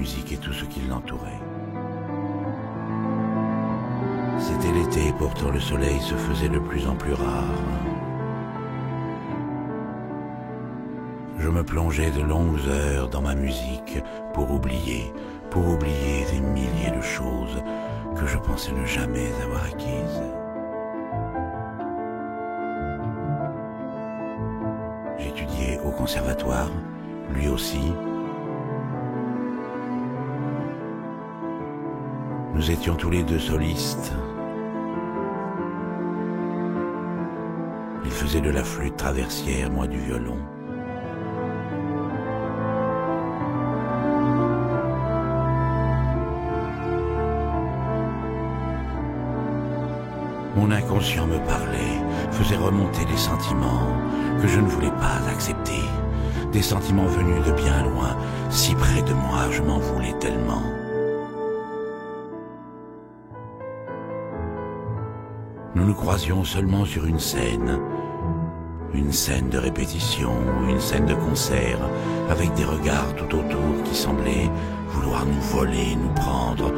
musique et tout ce qui l'entourait. C'était l'été, pourtant le soleil se faisait de plus en plus rare. Je me plongeais de longues heures dans ma musique pour oublier des milliers de choses que je pensais ne jamais avoir acquises. J'étudiais au conservatoire, lui aussi. Nous étions tous les deux solistes. Il faisait de la flûte traversière, moi du violon. Mon inconscient me parlait, faisait remonter des sentiments que je ne voulais pas accepter. Des sentiments venus de bien loin, si près de moi, je m'en voulais tellement. Nous nous croisions seulement sur une scène de répétition ou une scène de concert, avec des regards tout autour qui semblaient vouloir nous voler, nous prendre,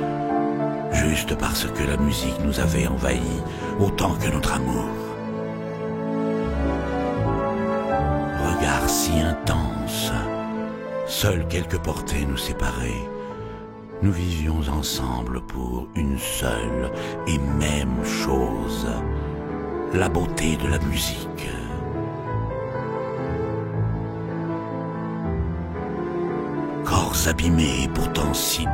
juste parce que la musique nous avait envahis autant que notre amour. Regards si intenses, seules quelques portées nous séparaient. Nous vivions ensemble pour une seule et même chose, la beauté de la musique. Corps abîmés et pourtant si doux.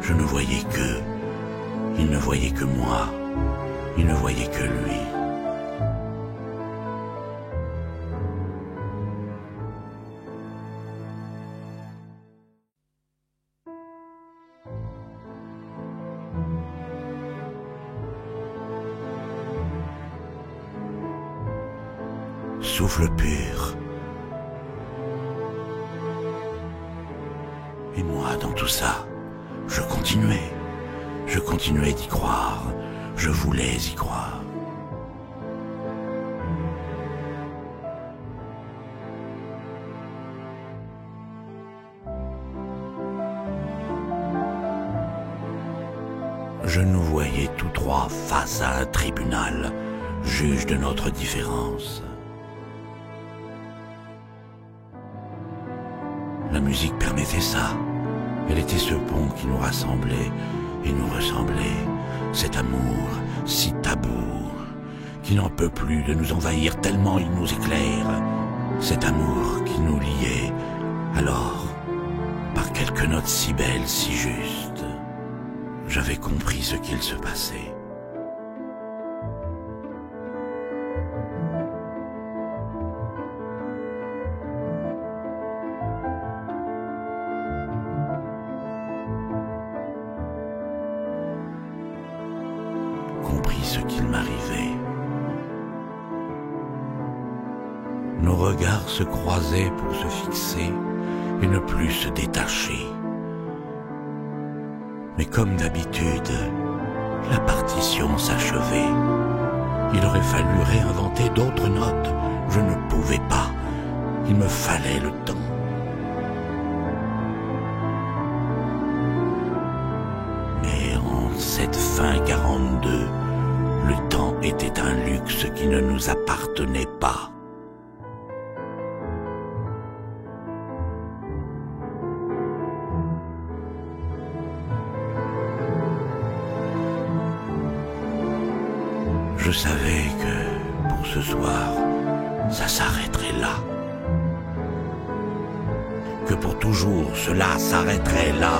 Je ne voyais qu'eux, il ne voyait que moi, il ne voyait que lui. Souffle pur. Et moi, dans tout ça, je continuais d'y croire, je voulais y croire. Je nous voyais tous trois face à un tribunal, juge de notre différence. La musique permettait ça. Elle était ce pont qui nous rassemblait et nous ressemblait. Cet amour si tabou, qui n'en peut plus de nous envahir tellement il nous éclaire. Cet amour qui nous liait, alors, par quelques notes si belles, si justes, j'avais compris ce qu'il se passait. Compris ce qu'il m'arrivait. Nos regards se croisaient pour se fixer et ne plus se détacher. Mais comme d'habitude, la partition s'achevait. Il aurait fallu réinventer d'autres notes. Je ne pouvais pas. Il me fallait le temps. Mais en cette fin 42, le temps était un luxe qui ne nous appartenait pas. Je savais que, pour ce soir, ça s'arrêterait là. Que pour toujours, cela s'arrêterait là.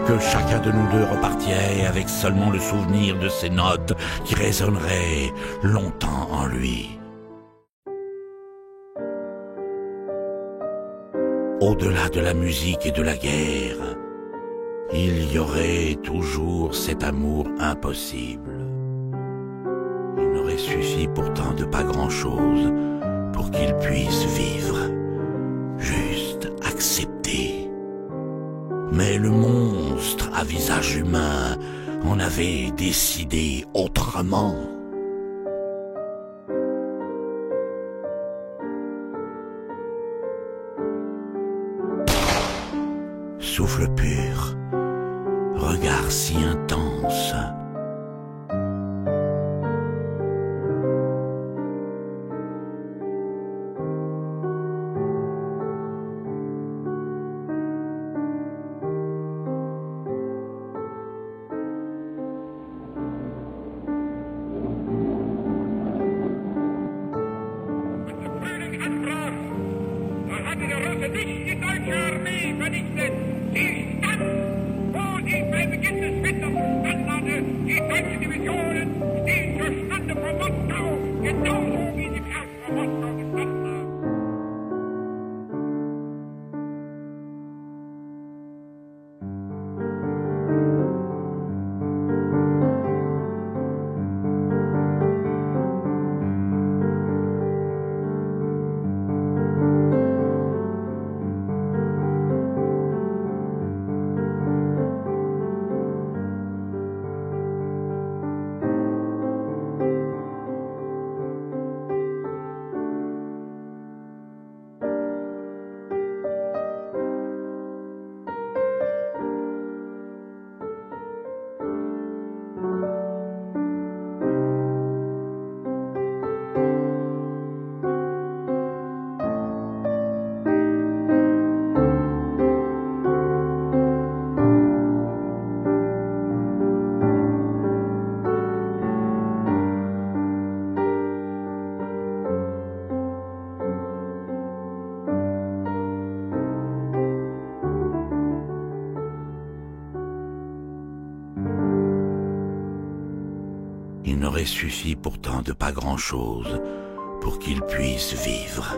Que chacun de nous deux repartirait avec seulement le souvenir de ces notes qui résonneraient longtemps en lui. Au-delà de la musique et de la guerre, il y aurait toujours cet amour impossible. Il n'aurait suffi pourtant de pas grand-chose pour qu'il puisse vivre, juste accepter. Mais le monstre à visage humain en avait décidé autrement. souffle pur, regard si intense. Nicht die deutsche Armee vernichtet. Sie stand, wo sie bei Beginn des Winters gestanden hatte. Die deutschen Divisionen stehen zur Stunde vor Moskau, genauso wie sie erst vor Moskau gestanden haben. Il n'aurait suffi pourtant de pas grand-chose pour qu'il puisse vivre.